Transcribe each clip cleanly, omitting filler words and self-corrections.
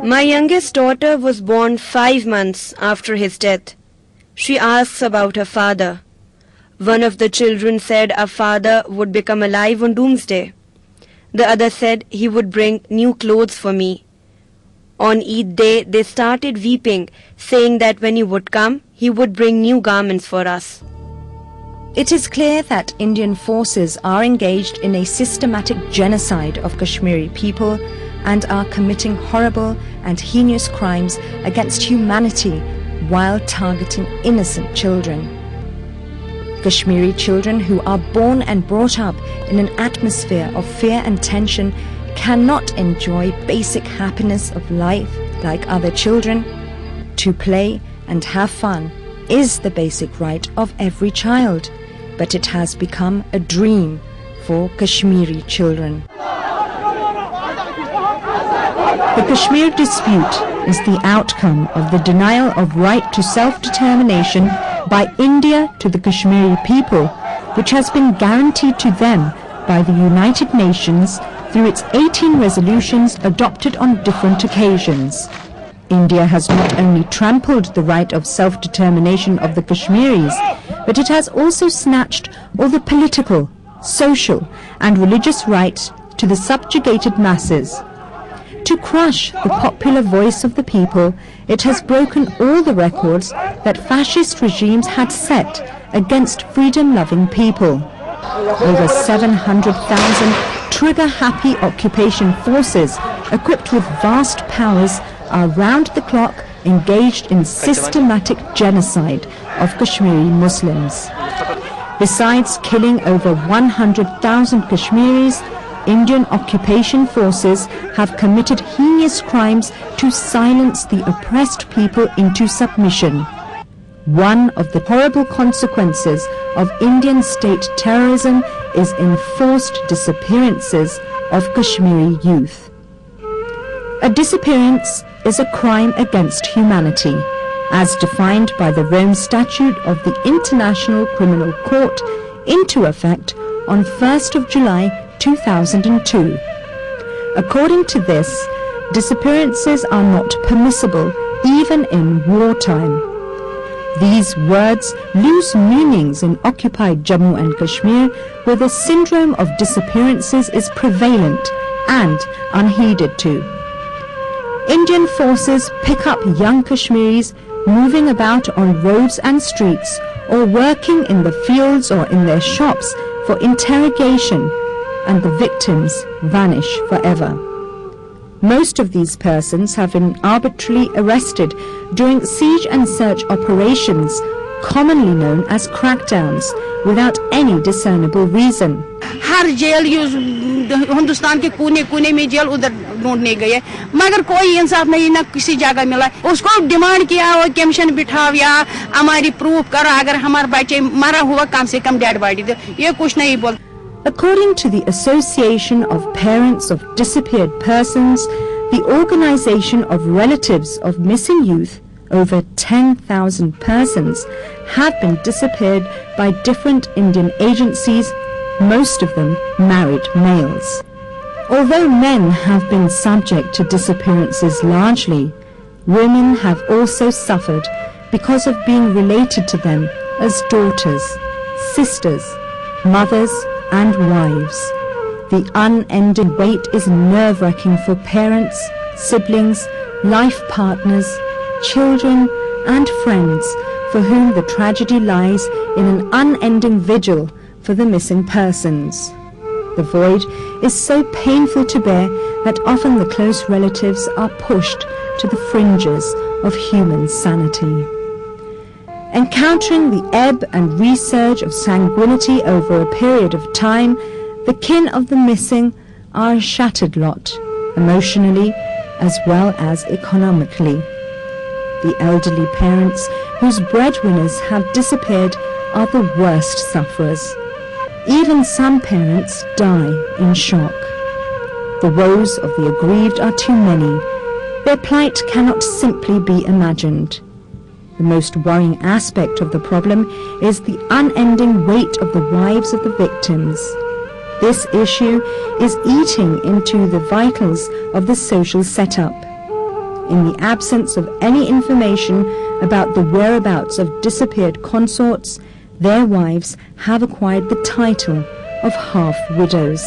My youngest daughter was born 5 months after his death. She asks about her father. One of the children said our father would become alive on doomsday. The other said he would bring new clothes for me. On Eid day, they started weeping, saying that when he would come, he would bring new garments for us. It is clear that Indian forces are engaged in a systematic genocide of Kashmiri people and are committing horrible and heinous crimes against humanity while targeting innocent children. Kashmiri children who are born and brought up in an atmosphere of fear and tension cannot enjoy basic happiness of life like other children. To play and have fun is the basic right of every child, but it has become a dream for Kashmiri children. The Kashmir dispute is the outcome of the denial of right to self-determination by India to the Kashmiri people, which has been guaranteed to them by the United Nations through its 18 resolutions adopted on different occasions. India has not only trampled the right of self-determination of the Kashmiris, but it has also snatched all the political, social and religious rights to the subjugated masses. To crush the popular voice of the people, it has broken all the records that fascist regimes had set against freedom-loving people. Over 700,000 trigger-happy occupation forces equipped with vast powers are round the clock engaged in systematic genocide of Kashmiri Muslims. Besides killing over 100,000 Kashmiris, Indian occupation forces have committed heinous crimes to silence the oppressed people into submission. One of the horrible consequences of Indian state terrorism is enforced disappearances of Kashmiri youth. A disappearance is a crime against humanity, as defined by the Rome Statute of the International Criminal Court, into effect on 1st of July 2002. According to this, disappearances are not permissible even in wartime. These words lose meanings in occupied Jammu and Kashmir, where the syndrome of disappearances is prevalent and unheeded to. Indian forces pick up young Kashmiris moving about on roads and streets or working in the fields or in their shops for interrogation, and the victims vanish forever. Most of these persons have been arbitrarily arrested during siege and search operations, commonly known as crackdowns, without any discernible reason. Her jail Hindustan के कोने-कोने में jail उधर ढूंढने गए, मगर कोई इंसाफ नहीं, ना किसी जगह मिला. उसको डिमांड किया वो कमीशन बिठाओ या हमारी प्रूफ करो, अगर हमारे बच्चे मरा हुआ कम से कम डेड बॉडी दो, ये कुछ नहीं बोल. According to the Association of Parents of Disappeared Persons, the Organization of Relatives of Missing Youth, over 10,000 persons have been disappeared by different Indian agencies, most of them married males. Although men have been subject to disappearances largely, women have also suffered because of being related to them as daughters, sisters, mothers and wives. The unending wait is nerve-wracking for parents, siblings, life partners, children and friends for whom the tragedy lies in an unending vigil for the missing persons. The void is so painful to bear that often the close relatives are pushed to the fringes of human sanity. Encountering the ebb and resurge of sanguinity over a period of time, the kin of the missing are a shattered lot, emotionally as well as economically. The elderly parents whose breadwinners have disappeared are the worst sufferers. Even some parents die in shock. The woes of the aggrieved are too many. Their plight cannot simply be imagined. The most worrying aspect of the problem is the unending wait of the wives of the victims. This issue is eating into the vitals of the social setup. In the absence of any information about the whereabouts of disappeared consorts, their wives have acquired the title of half-widows.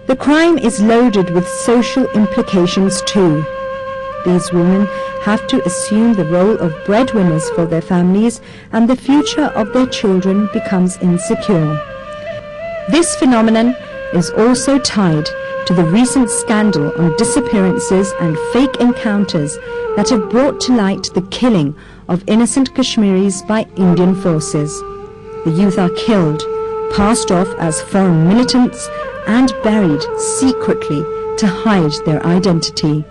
The crime is loaded with social implications too. These women have to assume the role of breadwinners for their families, and the future of their children becomes insecure. This phenomenon is also tied to the recent scandal on disappearances and fake encounters that have brought to light the killing of innocent Kashmiris by Indian forces. The youth are killed, passed off as foreign militants, and buried secretly to hide their identity.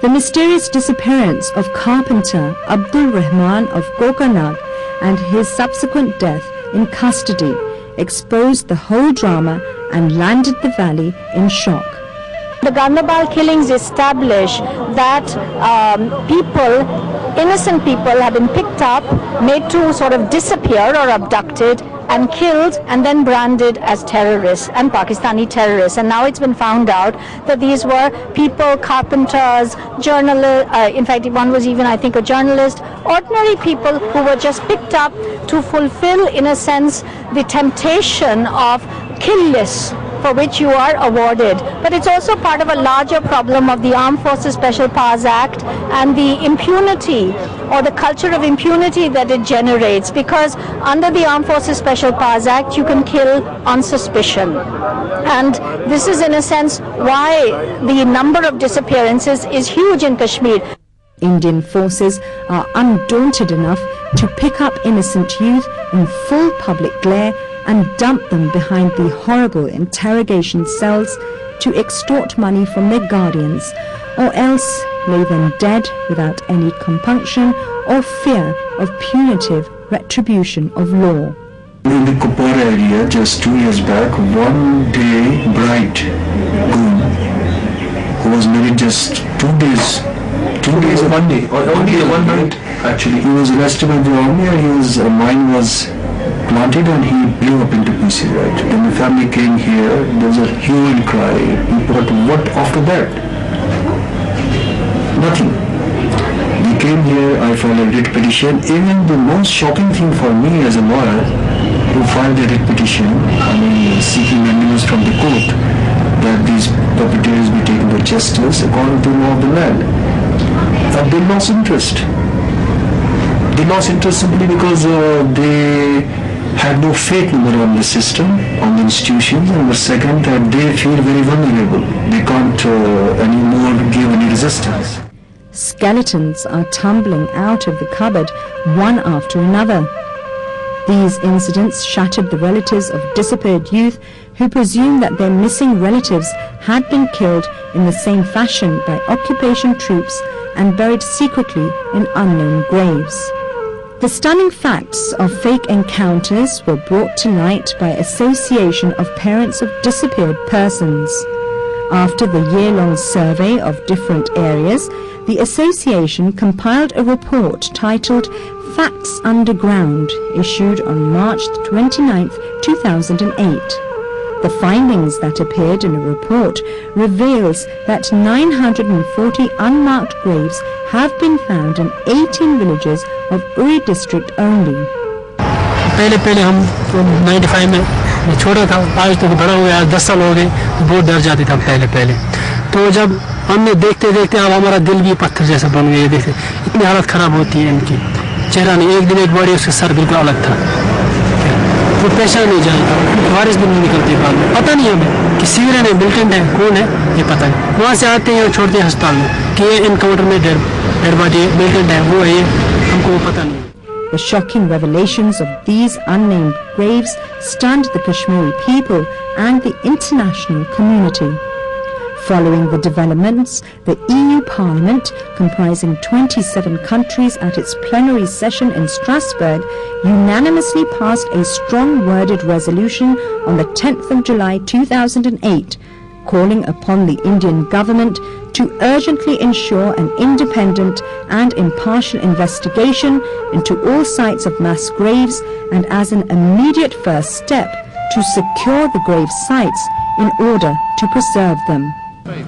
The mysterious disappearance of carpenter Abdul Rahman of Kokarnag and his subsequent death in custody exposed the whole drama and landed the valley in shock. The Gandhabal killings establish that innocent people have been picked up, made to sort of disappear or abducted and killed and then branded as terrorists and Pakistani terrorists. And now it's been found out that these were people, carpenters, journalists, in fact one was even, I think, a journalist, ordinary people who were just picked up to fulfill, in a sense, the temptation of kill lists for which you are awarded. But it's also part of a larger problem of the Armed Forces Special Powers Act and the impunity or the culture of impunity that it generates, because under the Armed Forces Special Powers Act you can kill on suspicion. And this is in a sense why the number of disappearances is huge in Kashmir. Indian forces are undaunted enough to pick up innocent youth in full public glare and dump them behind the horrible interrogation cells to extort money from their guardians, or else lay them dead without any compunction or fear of punitive retribution of law. In the Kupwara area, just 2 years back, one day bride groom who was married just 2 days, 1 day, or only one night actually, he was arrested by the army and his mine was planted and he blew up into pieces, right? When the family came here, there was a hue and cry. People thought, what after that? Nothing. We came here, I filed a writ petition. Even the most shocking thing for me as a lawyer, to file the writ petition, seeking mandamus from the court, that these perpetrators be taken to justice according to the law of the land. They lost interest. They lost interest simply because they had no faith number on the system, on the institutions, and the second, that they feel very vulnerable. They can't anymore give any resistance. Skeletons are tumbling out of the cupboard one after another. These incidents shattered the relatives of disappeared youth who presumed that their missing relatives had been killed in the same fashion by occupation troops and buried secretly in unknown graves. The stunning facts of fake encounters were brought to light by Association of Parents of Disappeared Persons. After the year-long survey of different areas, the association compiled a report titled Facts Underground, issued on March 29, 2008. The findings that appeared in a report reveals that 940 unmarked graves have been found in 18 villages of Uri district only. पहले हम 95 में छोटा था, आज तो बड़ा हो गया, 10 साल हो गए, बहुत डर जाते थे पहले तो जब हमने देखते देखते अब हमारा दिल भी पत्थर जैसा बन गया। देखते इतनी हालत खराब होती है इनकी, चेहरा नहीं, एक दिन एक बॉडी, उसका सर बिल्कुल अलग था, वो पेशा नहीं जाएगा, वारिस भी नहीं निकलते बाद में, पता नहीं हमें कि सिविलियन है, मिलिटेंट है, कौन है ये पता नहीं। वहाँ से आते हैं और छोड़ते हैं अस्पताल में कि ये इनकाउंटर में डेड बॉडी मिलिटेंट है, वो है ये, हमको वो पता नहीं। The shocking revelations of these unnamed graves stunned the Kashmiri people and the international community. Following the developments, the EU Parliament, comprising 27 countries at its plenary session in Strasbourg, unanimously passed a strong-worded resolution on the 10th of July 2008, calling upon the Indian government to urgently ensure an independent and impartial investigation into all sites of mass graves, and as an immediate first step to secure the grave sites in order to preserve them.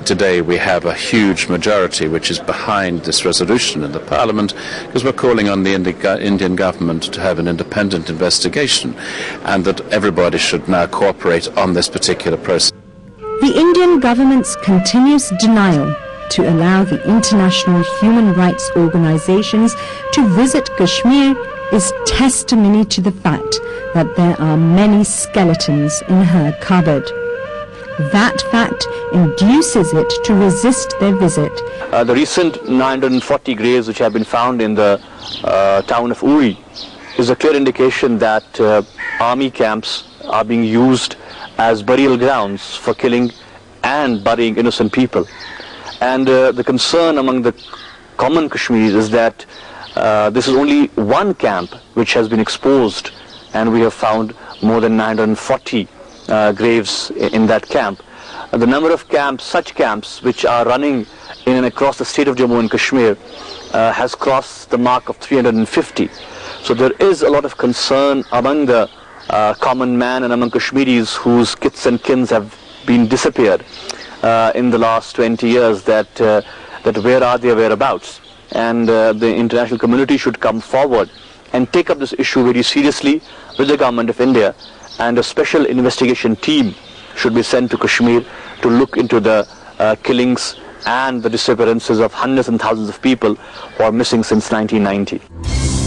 Today we have a huge majority which is behind this resolution in the Parliament, because we're calling on the Indian government to have an independent investigation, and that everybody should now cooperate on this particular process. The Indian government's continuous denial to allow the international human rights organizations to visit Kashmir is testimony to the fact that there are many skeletons in her cupboard. That fact induces it to resist their visit. The recent 940 graves which have been found in the town of Uri is a clear indication that army camps are being used as burial grounds for killing and burying innocent people. And the concern among the common Kashmiris is that this is only one camp which has been exposed, and we have found more than 940 graves in that camp. The number of camps, such camps, which are running in and across the state of Jammu and Kashmir has crossed the mark of 350. So there is a lot of concern among the common man and among Kashmiris whose kiths and kins have been disappeared in the last 20 years, that where are their whereabouts. And the international community should come forward and take up this issue very seriously with the government of India, and a special investigation team should be sent to Kashmir to look into the killings and the disappearances of hundreds and thousands of people who are missing since 1990.